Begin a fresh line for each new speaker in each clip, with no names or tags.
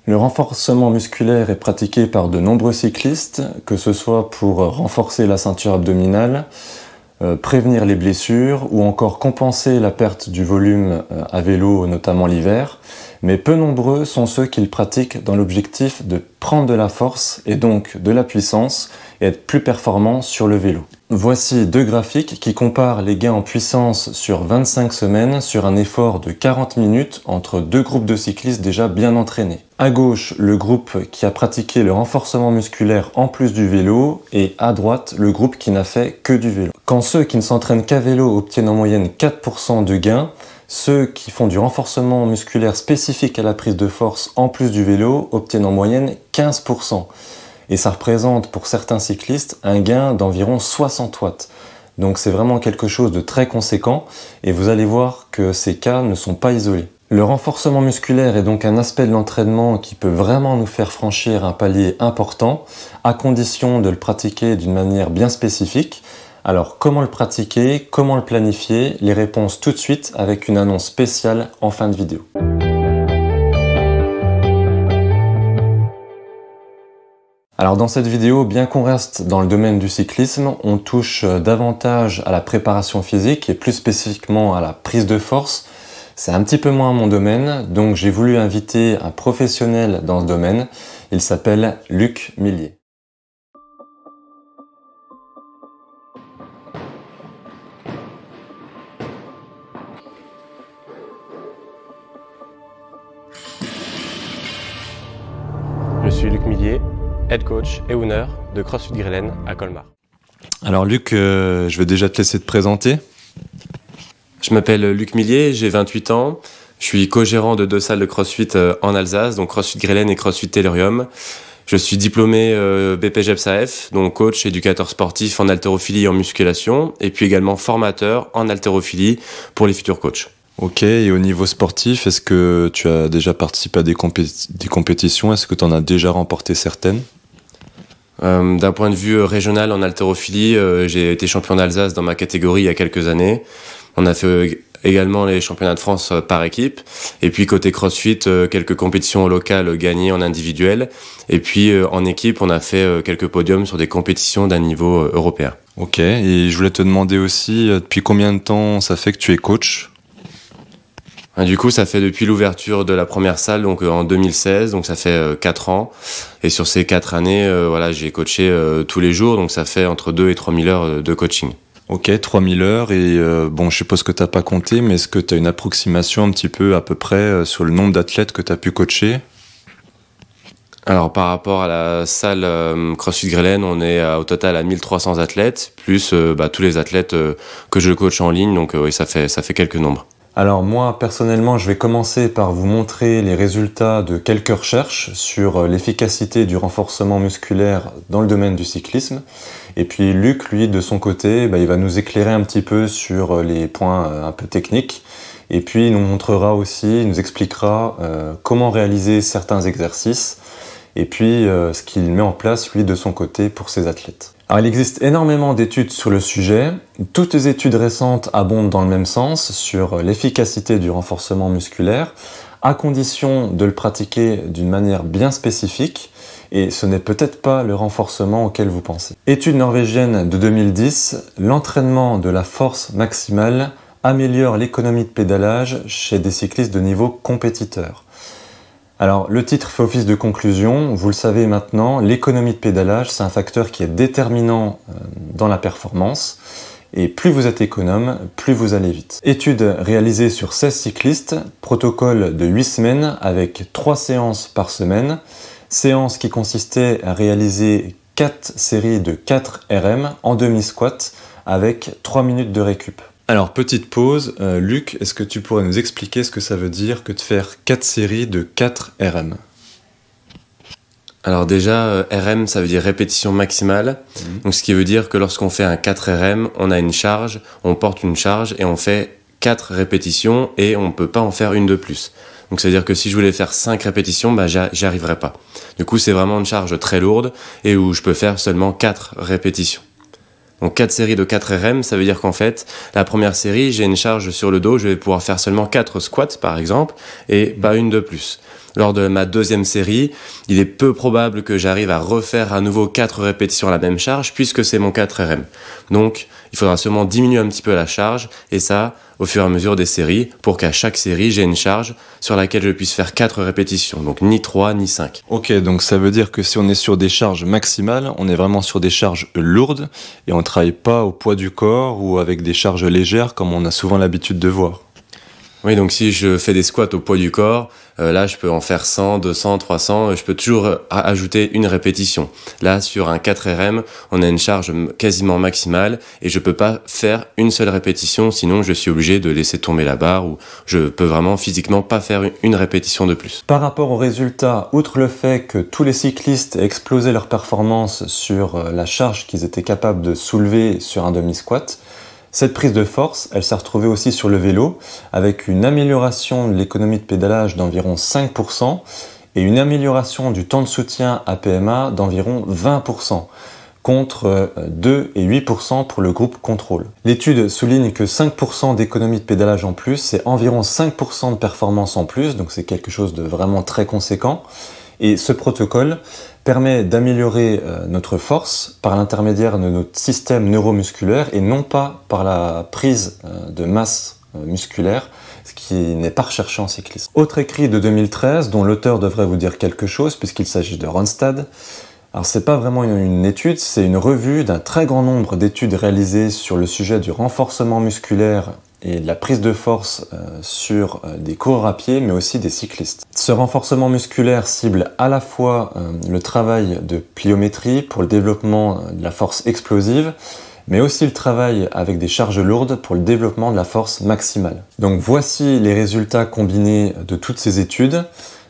Le renforcement musculaire est pratiqué par de nombreux cyclistes, que ce soit pour renforcer la ceinture abdominale, prévenir les blessures ou encore compenser la perte du volume à vélo, notamment l'hiver. Mais peu nombreux sont ceux qui le pratiquent dans l'objectif de prendre de la force et donc de la puissance et être plus performant sur le vélo. Voici deux graphiques qui comparent les gains en puissance sur 25 semaines sur un effort de 40 minutes entre deux groupes de cyclistes déjà bien entraînés. À gauche, le groupe qui a pratiqué le renforcement musculaire en plus du vélo et à droite, le groupe qui n'a fait que du vélo. Quand ceux qui ne s'entraînent qu'à vélo obtiennent en moyenne 4% de gains, ceux qui font du renforcement musculaire spécifique à la prise de force en plus du vélo obtiennent en moyenne 15%. Et ça représente pour certains cyclistes un gain d'environ 60 watts. Donc c'est vraiment quelque chose de très conséquent et vous allez voir que ces cas ne sont pas isolés. Le renforcement musculaire est donc un aspect de l'entraînement qui peut vraiment nous faire franchir un palier important à condition de le pratiquer d'une manière bien spécifique. Alors comment le pratiquer, comment le planifier? Les réponses tout de suite avec une annonce spéciale en fin de vidéo. Alors dans cette vidéo, bien qu'on reste dans le domaine du cyclisme, on touche davantage à la préparation physique et plus spécifiquement à la prise de force. C'est un petit peu moins mon domaine, donc j'ai voulu inviter un professionnel dans ce domaine. Il s'appelle Luc Millier.
Je suis Luc Millier, head coach et owner de CrossFit Grillen à Colmar.
Alors Luc, je vais déjà te laisser te présenter.
Je m'appelle Luc Millier, j'ai 28 ans. Je suis co-gérant de deux salles de CrossFit en Alsace, donc CrossFit Grillen et CrossFit Tellurium. Je suis diplômé BPGEPS-AF, donc coach, éducateur sportif en haltérophilie et en musculation, et puis également formateur en haltérophilie pour les futurs coachs.
Ok, et au niveau sportif, est-ce que tu as déjà participé à des compétitions? Est-ce que tu en as déjà remporté certaines?
D'un point de vue régional en haltérophilie, j'ai été champion d'Alsace dans ma catégorie il y a quelques années. On a fait également les championnats de France par équipe. Et puis côté CrossFit, quelques compétitions locales gagnées en individuel. Et puis en équipe, on a fait quelques podiums sur des compétitions d'un niveau européen.
Ok, et je voulais te demander aussi, depuis combien de temps ça fait que tu es coach?
Du coup, ça fait depuis l'ouverture de la première salle, donc en 2016, donc ça fait 4 ans. Et sur ces 4 années, voilà, j'ai coaché tous les jours, donc ça fait entre 2 et 3 000 heures de coaching.
Ok, 3000 heures, et bon, je suppose que t'as pas compté, mais est-ce que tu as une approximation un petit peu à peu près sur le nombre d'athlètes que tu as pu coacher?
Alors par rapport à la salle CrossFit Grillen, on est au total à 1300 athlètes, plus tous les athlètes que je coach en ligne, donc oui, ça fait quelques nombres.
Alors moi, personnellement, je vais commencer par vous montrer les résultats de quelques recherches sur l'efficacité du renforcement musculaire dans le domaine du cyclisme. Et puis Luc, lui, de son côté, il va nous éclairer un petit peu sur les points un peu techniques. Et puis il nous montrera aussi, il nous expliquera comment réaliser certains exercices. Et puis ce qu'il met en place, lui, de son côté, pour ses athlètes. Alors, il existe énormément d'études sur le sujet. Toutes les études récentes abondent dans le même sens sur l'efficacité du renforcement musculaire, à condition de le pratiquer d'une manière bien spécifique, et ce n'est peut-être pas le renforcement auquel vous pensez. Étude norvégienne de 2010, l'entraînement de la force maximale améliore l'économie de pédalage chez des cyclistes de niveau compétiteur. Alors, le titre fait office de conclusion. Vous le savez maintenant, l'économie de pédalage, c'est un facteur qui est déterminant dans la performance. Et plus vous êtes économe, plus vous allez vite. Étude réalisée sur 16 cyclistes, protocole de 8 semaines avec 3 séances par semaine. Séance qui consistait à réaliser 4 séries de 4 RM en demi-squat avec 3 minutes de récup. Alors, petite pause. Luc, est-ce que tu pourrais nous expliquer ce que ça veut dire que de faire 4 séries de 4 RM?
Alors déjà, RM, ça veut dire répétition maximale. Donc ce qui veut dire que lorsqu'on fait un 4 RM, on a une charge, on porte une charge et on fait 4 répétitions et on ne peut pas en faire une de plus. Donc c'est-à-dire que si je voulais faire 5 répétitions, j'y arriverais pas. Du coup, c'est vraiment une charge très lourde et où je peux faire seulement 4 répétitions. Donc 4 séries de 4 RM, ça veut dire qu'en fait, la première série, j'ai une charge sur le dos, je vais pouvoir faire seulement 4 squats par exemple, et pas une de plus. lors de ma deuxième série, il est peu probable que j'arrive à refaire à nouveau 4 répétitions à la même charge puisque c'est mon 4RM. Donc, il faudra seulement diminuer un petit peu la charge et ça, au fur et à mesure des séries, pour qu'à chaque série, j'ai une charge sur laquelle je puisse faire 4 répétitions. Donc, ni 3, ni 5.
Ok, donc ça veut dire que si on est sur des charges maximales, on est vraiment sur des charges lourdes et on ne travaille pas au poids du corps ou avec des charges légères comme on a souvent l'habitude de voir.
Oui, donc si je fais des squats au poids du corps, là je peux en faire 100, 200, 300, je peux toujours ajouter une répétition. Là, sur un 4RM, on a une charge quasiment maximale et je peux pas faire une seule répétition, sinon je suis obligé de laisser tomber la barre ou je peux vraiment physiquement pas faire une répétition de plus.
Par rapport aux résultats, outre le fait que tous les cyclistes aient explosé leur performance sur la charge qu'ils étaient capables de soulever sur un demi-squat, cette prise de force, elle s'est retrouvée aussi sur le vélo, avec une amélioration de l'économie de pédalage d'environ 5% et une amélioration du temps de soutien à PMA d'environ 20%, contre 2 et 8% pour le groupe contrôle. L'étude souligne que 5% d'économie de pédalage en plus, c'est environ 5% de performance en plus, donc c'est quelque chose de vraiment très conséquent. Et ce protocole permet d'améliorer notre force par l'intermédiaire de notre système neuromusculaire et non pas par la prise de masse musculaire, ce qui n'est pas recherché en cyclisme. Autre écrit de 2013 dont l'auteur devrait vous dire quelque chose puisqu'il s'agit de Ronstad. Alors c'est pas vraiment une étude, c'est une revue d'un très grand nombre d'études réalisées sur le sujet du renforcement musculaire et de la prise de force sur des coureurs à pied, mais aussi des cyclistes. Ce renforcement musculaire cible à la fois le travail de pliométrie pour le développement de la force explosive, mais aussi le travail avec des charges lourdes pour le développement de la force maximale. Donc voici les résultats combinés de toutes ces études.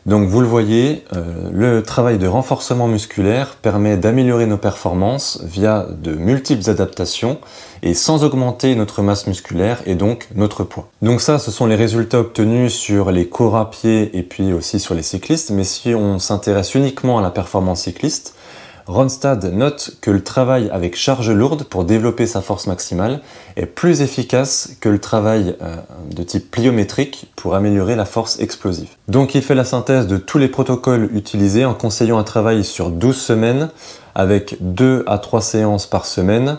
Donc vous le voyez, le travail de renforcement musculaire permet d'améliorer nos performances via de multiples adaptations et sans augmenter notre masse musculaire et donc notre poids. Donc ça, ce sont les résultats obtenus sur les coureurs à pied et puis aussi sur les cyclistes, mais si on s'intéresse uniquement à la performance cycliste, Ronstad note que le travail avec charge lourde pour développer sa force maximale est plus efficace que le travail de type pliométrique pour améliorer la force explosive. Donc il fait la synthèse de tous les protocoles utilisés en conseillant un travail sur 12 semaines avec 2 à 3 séances par semaine.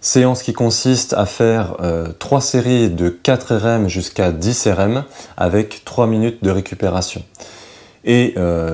Séance qui consiste à faire 3 séries de 4 RM jusqu'à 10 RM avec 3 minutes de récupération. Et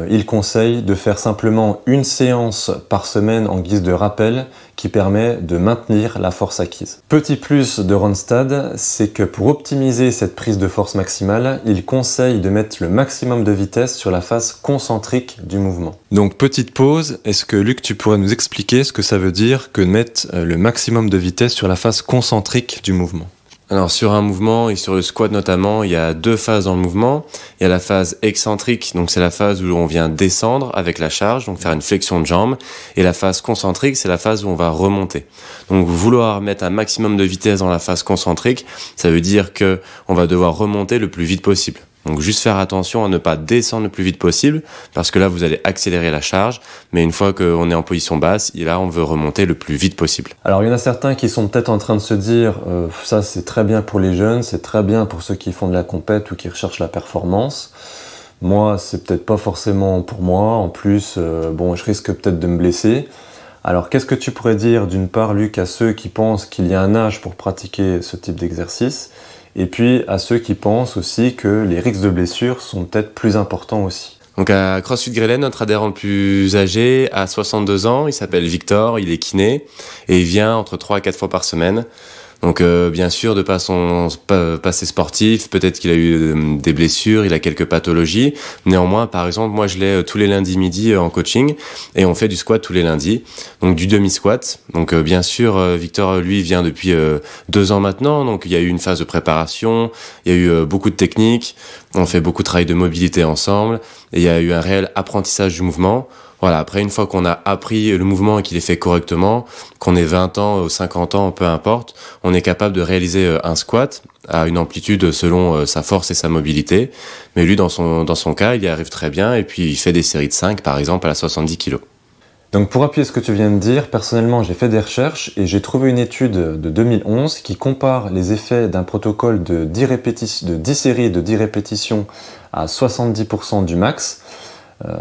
il conseille de faire simplement une séance par semaine en guise de rappel qui permet de maintenir la force acquise. Petit plus de Ronstad, c'est que pour optimiser cette prise de force maximale, il conseille de mettre le maximum de vitesse sur la phase concentrique du mouvement. Donc petite pause, est-ce que Luc, tu pourrais nous expliquer ce que ça veut dire que de mettre le maximum de vitesse sur la phase concentrique du mouvement ?
Alors sur un mouvement et sur le squat notamment, il y a 2 phases dans le mouvement. Il y a la phase excentrique, donc c'est la phase où on vient descendre avec la charge, donc faire une flexion de jambe. Et la phase concentrique, c'est la phase où on va remonter. Donc vouloir mettre un maximum de vitesse dans la phase concentrique, ça veut dire que on va devoir remonter le plus vite possible. Donc juste faire attention à ne pas descendre le plus vite possible, parce que là vous allez accélérer la charge, mais une fois qu'on est en position basse, et là on veut remonter le plus vite possible.
Alors il y en a certains qui sont peut-être en train de se dire ça c'est très bien pour les jeunes, c'est très bien pour ceux qui font de la compète ou qui recherchent la performance. Moi c'est peut-être pas forcément pour moi, en plus je risque peut-être de me blesser. Alors qu'est-ce que tu pourrais dire d'une part Luc à ceux qui pensent qu'il y a un âge pour pratiquer ce type d'exercice? Et puis à ceux qui pensent aussi que les risques de blessure sont peut-être plus importants aussi.
Donc à CrossFit Grelais, notre adhérent le plus âgé a 62 ans, il s'appelle Victor, il est kiné et il vient entre 3 à 4 fois par semaine. Donc bien sûr, de par son passé sportif, peut-être qu'il a eu des blessures, il a quelques pathologies. Néanmoins, par exemple, moi je l'ai tous les lundis midi en coaching et on fait du squat tous les lundis. Donc du demi-squat. Donc bien sûr, Victor, lui, vient depuis 2 ans maintenant. Donc il y a eu une phase de préparation, il y a eu beaucoup de techniques, on fait beaucoup de travail de mobilité ensemble et il y a eu un réel apprentissage du mouvement. Voilà, après une fois qu'on a appris le mouvement et qu'il est fait correctement, qu'on ait 20 ans ou 50 ans, peu importe, on est capable de réaliser un squat à une amplitude selon sa force et sa mobilité. Mais lui, dans son cas, il y arrive très bien et puis il fait des séries de 5, par exemple, à la 70 kg.
Donc pour appuyer ce que tu viens de dire, personnellement j'ai fait des recherches et j'ai trouvé une étude de 2011 qui compare les effets d'un protocole de 10 séries de 10 répétitions à 70% du max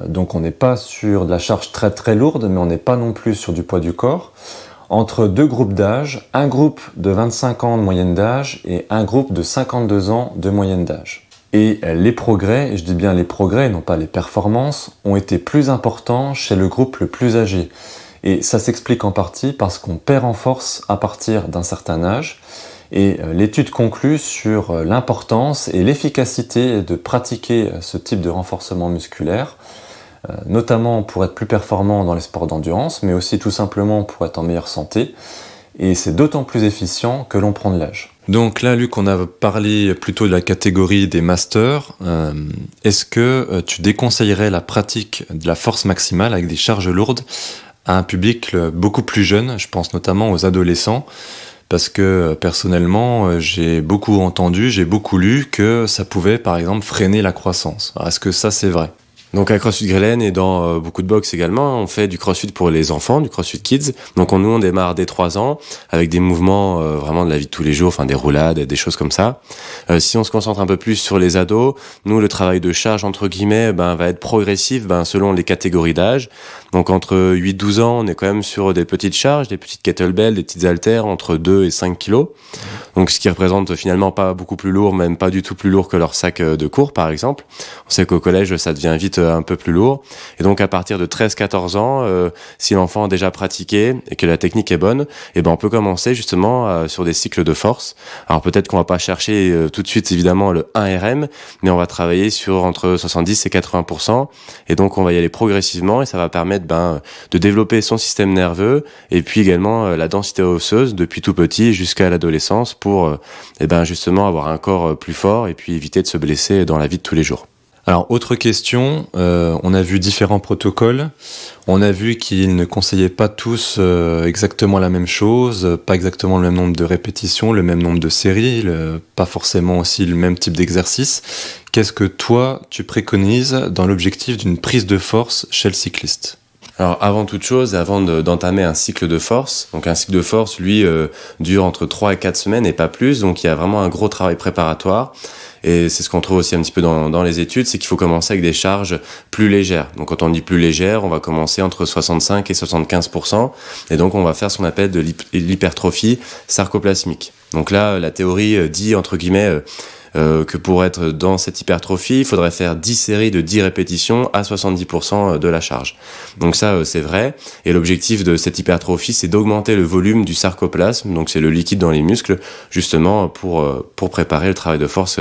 Donc on n'est pas sur de la charge très très lourde, mais on n'est pas non plus sur du poids du corps. Entre deux groupes d'âge, un groupe de 25 ans de moyenne d'âge et un groupe de 52 ans de moyenne d'âge. Et les progrès, et je dis bien les progrès, non pas les performances, ont été plus importants chez le groupe le plus âgé. Et ça s'explique en partie parce qu'on perd en force à partir d'un certain âge. Et l'étude conclut sur l'importance et l'efficacité de pratiquer ce type de renforcement musculaire, notamment pour être plus performant dans les sports d'endurance, mais aussi tout simplement pour être en meilleure santé. Et c'est d'autant plus efficient que l'on prend de l'âge. Donc là, Luc, on a parlé plutôt de la catégorie des masters. Est-ce que tu déconseillerais la pratique de la force maximale avec des charges lourdes à un public beaucoup plus jeune? Je pense notamment aux adolescents. Parce que personnellement, j'ai beaucoup entendu, j'ai beaucoup lu que ça pouvait par exemple freiner la croissance. Alors, est-ce que ça c'est vrai?
Donc à CrossFit Grelen et dans beaucoup de box également, on fait du CrossFit pour les enfants, du CrossFit Kids. Donc nous on démarre dès 3 ans avec des mouvements vraiment de la vie de tous les jours, enfin des roulades, des choses comme ça. Si on se concentre un peu plus sur les ados, nous le travail de charge entre guillemets va être progressif selon les catégories d'âge. Donc entre 8-12 ans, on est quand même sur des petites charges, des petites kettlebells, des petites haltères entre 2 et 5 kilos. Donc ce qui représente finalement pas beaucoup plus lourd, même pas du tout plus lourd que leur sac de cours par exemple. On sait qu'au collège ça devient vite un peu plus lourd. Et donc à partir de 13-14 ans, si l'enfant a déjà pratiqué et que la technique est bonne, on peut commencer justement sur des cycles de force. Alors peut-être qu'on va pas chercher tout de suite évidemment le 1 RM, mais on va travailler sur entre 70 et 80%. Et donc on va y aller progressivement et ça va permettre de développer son système nerveux et puis également la densité osseuse depuis tout petit jusqu'à l'adolescence pour justement avoir un corps plus fort et puis éviter de se blesser dans la vie de tous les jours.
Alors, autre question, on a vu différents protocoles, on a vu qu'ils ne conseillaient pas tous exactement la même chose, pas exactement le même nombre de répétitions, le même nombre de séries, pas forcément aussi le même type d'exercice. Qu'est-ce que toi, tu préconises dans l'objectif d'une prise de force chez le cycliste ?
Alors avant toute chose, avant d'entamer un cycle de force, donc un cycle de force, lui, dure entre 3 et 4 semaines et pas plus, donc il y a vraiment un gros travail préparatoire. Et c'est ce qu'on trouve aussi un petit peu dans les études, c'est qu'il faut commencer avec des charges plus légères. Donc quand on dit plus légères, on va commencer entre 65 et 75%. Et donc on va faire ce qu'on appelle de l'hypertrophie sarcoplasmique. Donc là, la théorie dit, entre guillemets, que pour être dans cette hypertrophie, il faudrait faire 10 séries de 10 répétitions à 70% de la charge. Donc ça, c'est vrai. Et l'objectif de cette hypertrophie, c'est d'augmenter le volume du sarcoplasme, donc c'est le liquide dans les muscles, justement pour préparer le travail de force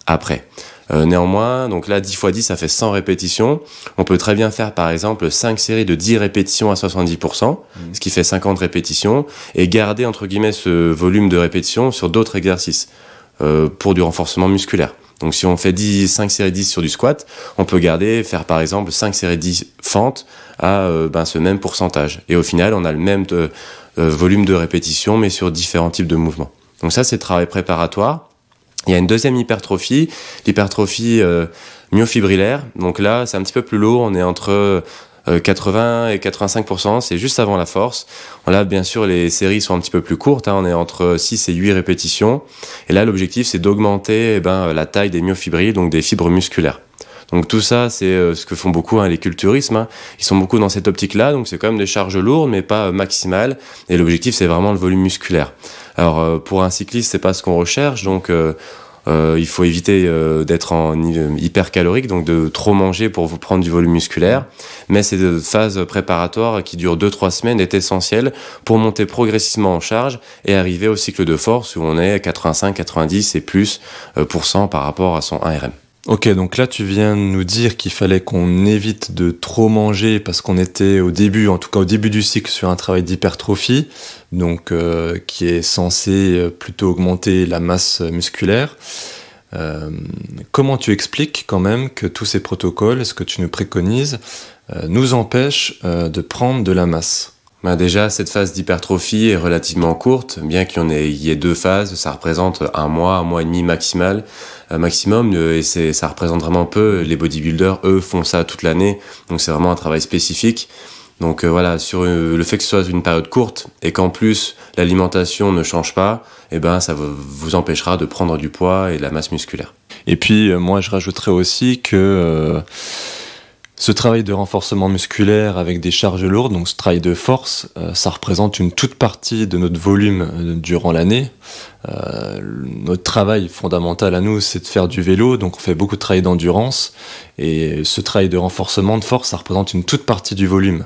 après. Néanmoins, donc là, 10 x 10, ça fait 100 répétitions. On peut très bien faire, par exemple, 5 séries de 10 répétitions à 70%, ce qui fait 50 répétitions, et garder, entre guillemets, ce volume de répétitions sur d'autres exercices. Pour du renforcement musculaire. Donc si on fait 5 séries 10 sur du squat, on peut faire par exemple 5 séries 10 fentes à ce même pourcentage. Et au final, on a le même volume de répétition, mais sur différents types de mouvements. Donc ça, c'est le travail préparatoire. Il y a une deuxième hypertrophie, l'hypertrophie myofibrillaire. Donc là, c'est un petit peu plus lourd, on est entre 80 et 85%, c'est juste avant la force. Là, bien sûr, les séries sont un petit peu plus courtes, on est entre 6 et 8 répétitions. Et là, l'objectif, c'est d'augmenter la taille des myofibrilles, donc des fibres musculaires. Donc tout ça, c'est ce que font beaucoup les culturistes. Ils sont beaucoup dans cette optique-là, donc c'est quand même des charges lourdes, mais pas maximales. Et l'objectif, c'est vraiment le volume musculaire. Alors, pour un cycliste, c'est pas ce qu'on recherche, donc il faut éviter d'être en hypercalorique, donc de trop manger pour vous prendre du volume musculaire. Mais cette phase préparatoire qui dure 2-3 semaines est essentielle pour monter progressivement en charge et arriver au cycle de force où on est 85, 90 et plus % par rapport à son 1 RM.
Ok, donc là tu viens de nous dire qu'il fallait qu'on évite de trop manger parce qu'on était au début, en tout cas au début du cycle, sur un travail d'hypertrophie, donc qui est censé plutôt augmenter la masse musculaire. Comment tu expliques quand même que tous ces protocoles, ce que tu nous préconises, nous empêchent de prendre de la masse ?
Déjà, cette phase d'hypertrophie est relativement courte, bien qu'il y ait 2 phases, ça représente 1 mois et demi maximum, et ça représente vraiment peu. Les bodybuilders, eux, font ça toute l'année, donc c'est vraiment un travail spécifique. Donc voilà, sur le fait que ce soit une période courte et qu'en plus l'alimentation ne change pas, ça vous empêchera de prendre du poids et de la masse musculaire.
Et puis moi je rajouterais aussi que Ce travail de renforcement musculaire avec des charges lourdes, donc ce travail de force, ça représente une toute partie de notre volume durant l'année. Notre travail fondamental à nous, c'est de faire du vélo, donc on fait beaucoup de travail d'endurance, et ce travail de renforcement de force, ça représente une toute partie du volume.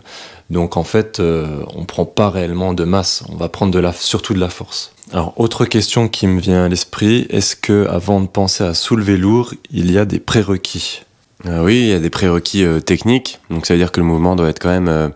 Donc en fait, on prend pas réellement de masse, on va prendre surtout de la force. Alors, autre question qui me vient à l'esprit, est-ce que avant de penser à soulever lourd, il y a des prérequis ?
Oui, il y a des prérequis techniques, donc ça veut dire que le mouvement doit être quand même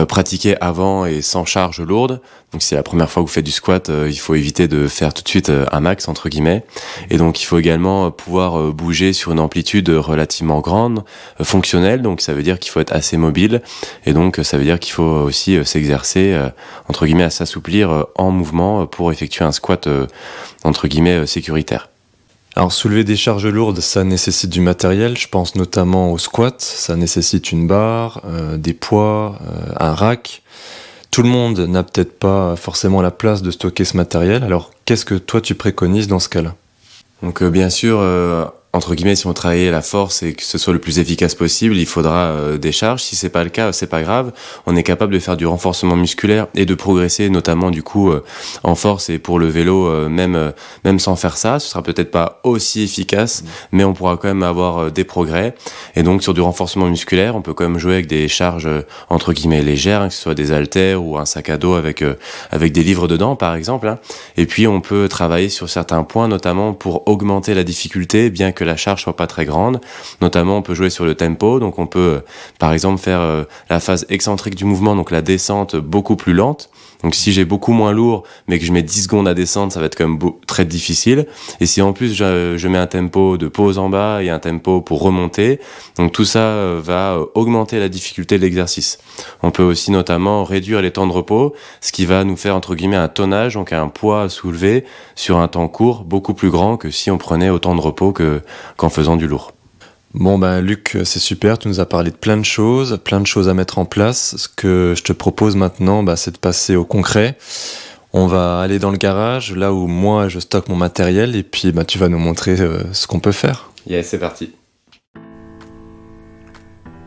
pratiqué avant et sans charge lourde. Donc si c'est la première fois que vous faites du squat, il faut éviter de faire tout de suite un max entre guillemets. Et donc il faut également pouvoir bouger sur une amplitude relativement grande, fonctionnelle. Donc ça veut dire qu'il faut être assez mobile. Et donc ça veut dire qu'il faut aussi s'exercer entre guillemets à s'assouplir en mouvement pour effectuer un squat entre guillemets sécuritaire.
Alors soulever des charges lourdes, ça nécessite du matériel, je pense notamment au squat, ça nécessite une barre, des poids, un rack. Tout le monde n'a peut-être pas forcément la place de stocker ce matériel, alors qu'est-ce que toi tu préconises dans ce cas-là ?
Donc bien sûr, entre guillemets, si on travaille la force et que ce soit le plus efficace possible, il faudra des charges. Si c'est pas le cas, c'est pas grave. On est capable de faire du renforcement musculaire et de progresser, notamment du coup en force. Et pour le vélo, même sans faire ça, ce sera peut-être pas aussi efficace, mais on pourra quand même avoir des progrès. Et donc sur du renforcement musculaire, on peut quand même jouer avec des charges entre guillemets légères, hein, que ce soit des haltères ou un sac à dos avec des livres dedans, par exemple. Hein. Et puis on peut travailler sur certains points, notamment pour augmenter la difficulté, bien que la charge soit pas très grande. Notamment, on peut jouer sur le tempo, donc on peut, par exemple, faire la phase excentrique du mouvement, donc la descente beaucoup plus lente. Donc si j'ai beaucoup moins lourd, mais que je mets 10 secondes à descendre, ça va être quand même très difficile. Et si en plus je mets un tempo de pause en bas et un tempo pour remonter, donc tout ça va augmenter la difficulté de l'exercice. On peut aussi notamment réduire les temps de repos, ce qui va nous faire entre guillemets un tonnage, donc un poids à soulever sur un temps court, beaucoup plus grand que si on prenait autant de repos qu'en faisant du lourd.
Bon Luc, c'est super, tu nous as parlé de plein de choses à mettre en place. Ce que je te propose maintenant, c'est de passer au concret. On va aller dans le garage, là où moi je stocke mon matériel, et puis tu vas nous montrer ce qu'on peut faire.
Yes, c'est parti.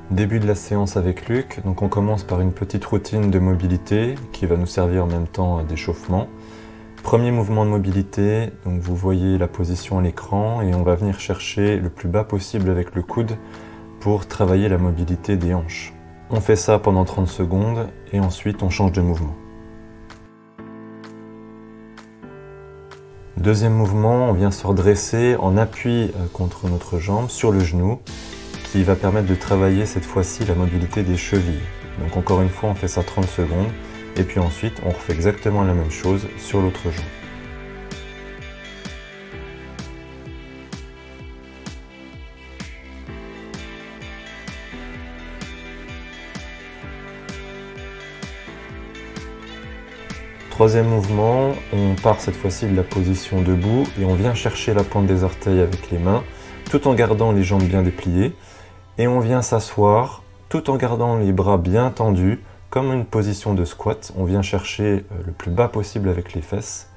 Début de la séance avec Luc, donc on commence par une petite routine de mobilité qui va nous servir en même temps d'échauffement. Premier mouvement de mobilité, donc vous voyez la position à l'écran et on va venir chercher le plus bas possible avec le coude pour travailler la mobilité des hanches. On fait ça pendant 30 secondes et ensuite on change de mouvement. Deuxième mouvement, on vient se redresser en appui contre notre jambe sur le genou qui va permettre de travailler cette fois-ci la mobilité des chevilles. Donc encore une fois, on fait ça 30 secondes. Et puis ensuite, on refait exactement la même chose sur l'autre jambe. Troisième mouvement, on part cette fois-ci de la position debout et on vient chercher la pointe des orteils avec les mains, tout en gardant les jambes bien dépliées. Et on vient s'asseoir, tout en gardant les bras bien tendus, comme une position de squat. On vient chercher le plus bas possible avec les fesses,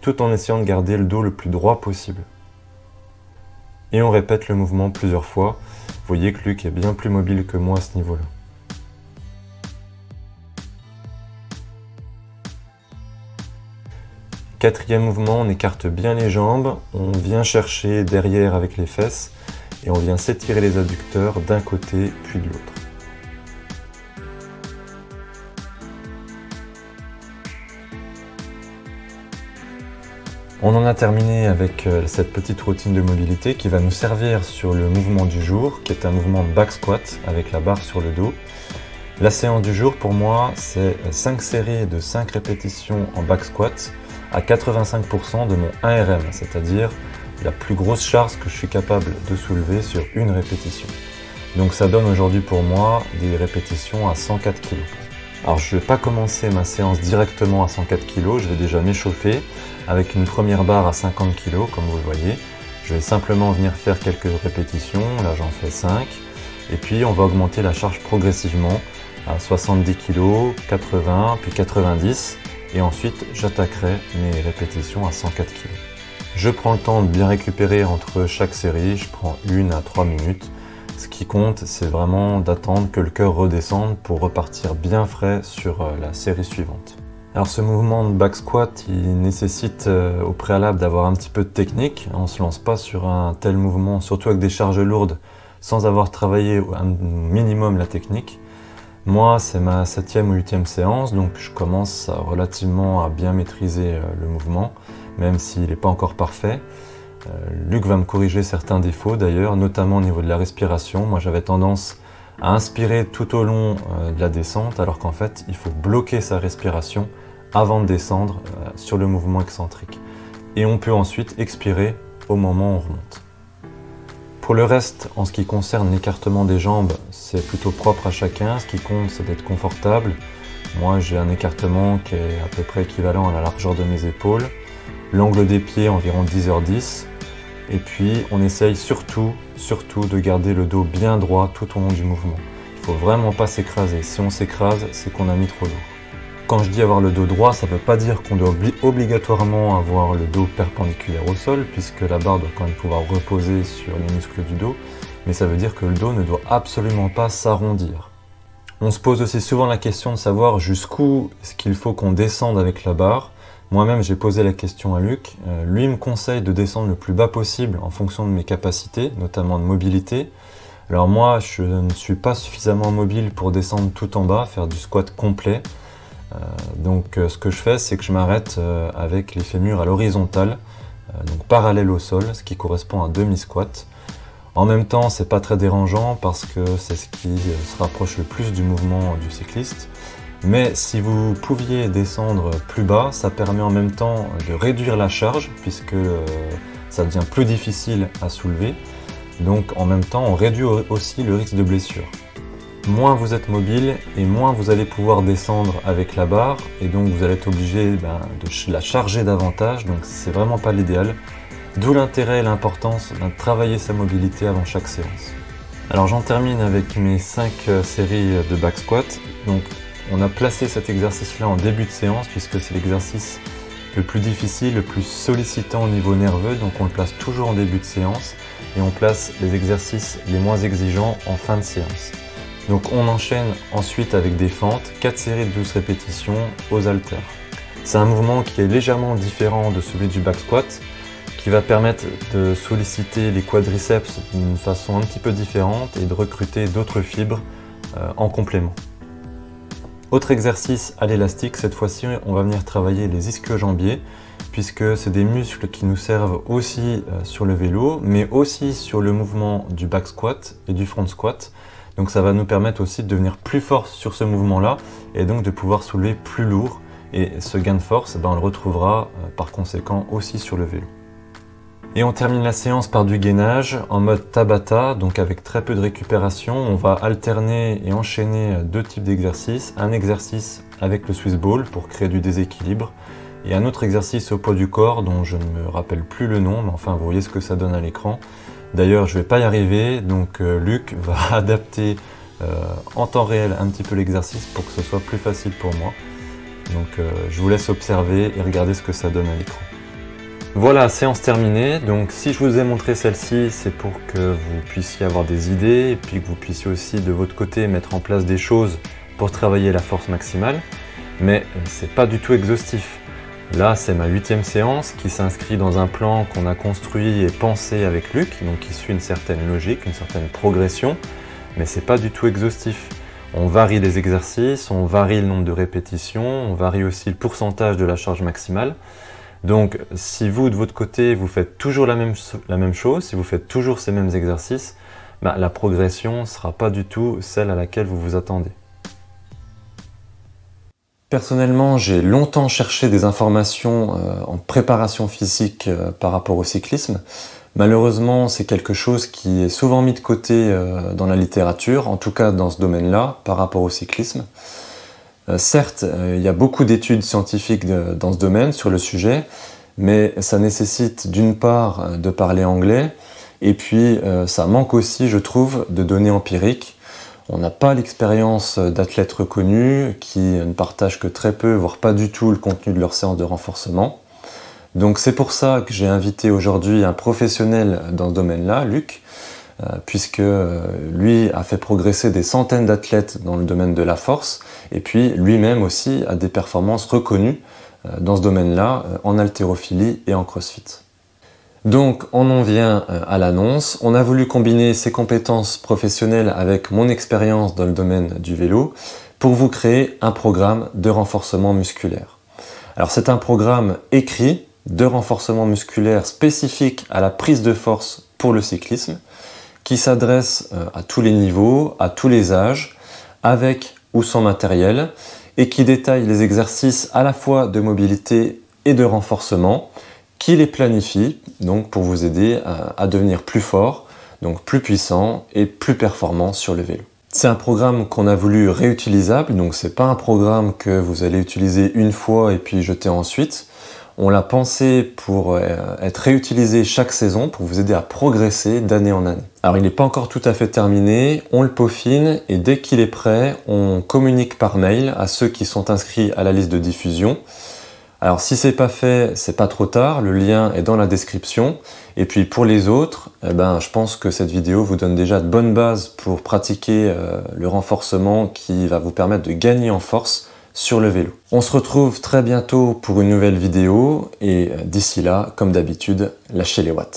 tout en essayant de garder le dos le plus droit possible. Et on répète le mouvement plusieurs fois. Vous voyez que Luc est bien plus mobile que moi à ce niveau-là. Quatrième mouvement, on écarte bien les jambes, on vient chercher derrière avec les fesses et on vient s'étirer les adducteurs d'un côté puis de l'autre. On en a terminé avec cette petite routine de mobilité qui va nous servir sur le mouvement du jour, qui est un mouvement de back squat avec la barre sur le dos. La séance du jour pour moi, c'est 5 séries de 5 répétitions en back squat à 85% de mon 1RM, c'est-à-dire la plus grosse charge que je suis capable de soulever sur une répétition. Donc ça donne aujourd'hui pour moi des répétitions à 104 kg. Alors je ne vais pas commencer ma séance directement à 104 kg, je vais déjà m'échauffer avec une première barre à 50 kg comme vous le voyez. Je vais simplement venir faire quelques répétitions, là j'en fais 5. Et puis on va augmenter la charge progressivement à 70 kg, 80, puis 90. Et ensuite j'attaquerai mes répétitions à 104 kg. Je prends le temps de bien récupérer entre chaque série, je prends 1 à 3 minutes. Ce qui compte, c'est vraiment d'attendre que le cœur redescende pour repartir bien frais sur la série suivante. Alors ce mouvement de back squat, il nécessite au préalable d'avoir un petit peu de technique. On ne se lance pas sur un tel mouvement, surtout avec des charges lourdes, sans avoir travaillé un minimum la technique. Moi, c'est ma 7e ou 8e séance, donc je commence relativement à bien maîtriser le mouvement, même s'il n'est pas encore parfait. Luc va me corriger certains défauts d'ailleurs, notamment au niveau de la respiration. Moi j'avais tendance à inspirer tout au long de la descente, alors qu'en fait il faut bloquer sa respiration avant de descendre sur le mouvement excentrique. Et on peut ensuite expirer au moment où on remonte. Pour le reste, en ce qui concerne l'écartement des jambes, c'est plutôt propre à chacun. Ce qui compte, c'est d'être confortable. Moi j'ai un écartement qui est à peu près équivalent à la largeur de mes épaules. L'angle des pieds environ 10h10. Et puis on essaye surtout de garder le dos bien droit tout au long du mouvement. Il ne faut vraiment pas s'écraser. Si on s'écrase, c'est qu'on a mis trop lourd. Quand je dis avoir le dos droit, ça ne veut pas dire qu'on doit obligatoirement avoir le dos perpendiculaire au sol, puisque la barre doit quand même pouvoir reposer sur les muscles du dos, mais ça veut dire que le dos ne doit absolument pas s'arrondir. On se pose aussi souvent la question de savoir jusqu'où est-ce qu'il faut qu'on descende avec la barre. Moi-même, j'ai posé la question à Luc. Lui me conseille de descendre le plus bas possible en fonction de mes capacités, notamment de mobilité. Alors moi, je ne suis pas suffisamment mobile pour descendre tout en bas, faire du squat complet. Donc ce que je fais, c'est que je m'arrête avec les fémurs à l'horizontale, donc parallèle au sol, ce qui correspond à un demi-squat. En même temps, c'est pas très dérangeant parce que c'est ce qui se rapproche le plus du mouvement du cycliste. Mais si vous pouviez descendre plus bas, ça permet en même temps de réduire la charge puisque ça devient plus difficile à soulever. Donc en même temps, on réduit aussi le risque de blessure. Moins vous êtes mobile et moins vous allez pouvoir descendre avec la barre et donc vous allez être obligé de la charger davantage, donc c'est vraiment pas l'idéal. D'où l'intérêt et l'importance de travailler sa mobilité avant chaque séance. Alors j'en termine avec mes 5 séries de back squat. Donc on a placé cet exercice-là en début de séance puisque c'est l'exercice le plus difficile, le plus sollicitant au niveau nerveux, donc on le place toujours en début de séance et on place les exercices les moins exigeants en fin de séance. Donc on enchaîne ensuite avec des fentes, 4 séries de 12 répétitions aux haltères. C'est un mouvement qui est légèrement différent de celui du back squat, qui va permettre de solliciter les quadriceps d'une façon un petit peu différente et de recruter d'autres fibres en complément. Autre exercice à l'élastique, cette fois-ci on va venir travailler les ischio-jambiers puisque c'est des muscles qui nous servent aussi sur le vélo mais aussi sur le mouvement du back squat et du front squat. Donc ça va nous permettre aussi de devenir plus fort sur ce mouvement-là et donc de pouvoir soulever plus lourd. Et ce gain de force, on le retrouvera par conséquent aussi sur le vélo. Et on termine la séance par du gainage en mode Tabata, donc avec très peu de récupération. On va alterner et enchaîner 2 types d'exercices. Un exercice avec le Swiss Ball pour créer du déséquilibre et un autre exercice au poids du corps dont je ne me rappelle plus le nom, mais enfin vous voyez ce que ça donne à l'écran. D'ailleurs je ne vais pas y arriver, donc Luc va adapter en temps réel un petit peu l'exercice pour que ce soit plus facile pour moi. Donc je vous laisse observer et regarder ce que ça donne à l'écran. Voilà, séance terminée. Donc si je vous ai montré celle-ci, c'est pour que vous puissiez avoir des idées et puis que vous puissiez aussi de votre côté mettre en place des choses pour travailler la force maximale. Mais c'est pas du tout exhaustif. Là, c'est ma 8e séance qui s'inscrit dans un plan qu'on a construit et pensé avec Luc, donc qui suit une certaine logique, une certaine progression, mais c'est pas du tout exhaustif. On varie les exercices, on varie le nombre de répétitions, on varie aussi le pourcentage de la charge maximale. Donc si vous de votre côté vous faites toujours la même chose, si vous faites toujours ces mêmes exercices, la progression ne sera pas du tout celle à laquelle vous vous attendez. Personnellement, j'ai longtemps cherché des informations en préparation physique par rapport au cyclisme. Malheureusement, c'est quelque chose qui est souvent mis de côté dans la littérature, en tout cas dans ce domaine-là, par rapport au cyclisme. Certes, il y a beaucoup d'études scientifiques dans ce domaine sur le sujet, mais ça nécessite d'une part de parler anglais, et puis ça manque aussi, je trouve, de données empiriques. On n'a pas l'expérience d'athlètes reconnus qui ne partagent que très peu, voire pas du tout, le contenu de leur séance de renforcement. Donc c'est pour ça que j'ai invité aujourd'hui un professionnel dans ce domaine-là, Luc, puisque lui a fait progresser des centaines d'athlètes dans le domaine de la force, et puis lui-même aussi a des performances reconnues dans ce domaine-là, en haltérophilie et en crossfit. Donc on en vient à l'annonce. On a voulu combiner ses compétences professionnelles avec mon expérience dans le domaine du vélo pour vous créer un programme de renforcement musculaire. Alors c'est un programme écrit de renforcement musculaire spécifique à la prise de force pour le cyclisme qui s'adresse à tous les niveaux, à tous les âges, avec ou sans matériel et qui détaille les exercices à la fois de mobilité et de renforcement, qui les planifie donc pour vous aider à devenir plus fort, donc plus puissant et plus performant sur le vélo. C'est un programme qu'on a voulu réutilisable, donc c'est pas un programme que vous allez utiliser une fois et puis jeter ensuite. On l'a pensé pour être réutilisé chaque saison pour vous aider à progresser d'année en année. Alors il n'est pas encore tout à fait terminé, on le peaufine et dès qu'il est prêt, on communique par mail à ceux qui sont inscrits à la liste de diffusion. Alors si c'est pas fait, c'est pas trop tard, le lien est dans la description. Et puis pour les autres, je pense que cette vidéo vous donne déjà de bonnes bases pour pratiquer le renforcement qui va vous permettre de gagner en force sur le vélo. On se retrouve très bientôt pour une nouvelle vidéo et d'ici là, comme d'habitude, lâchez les watts.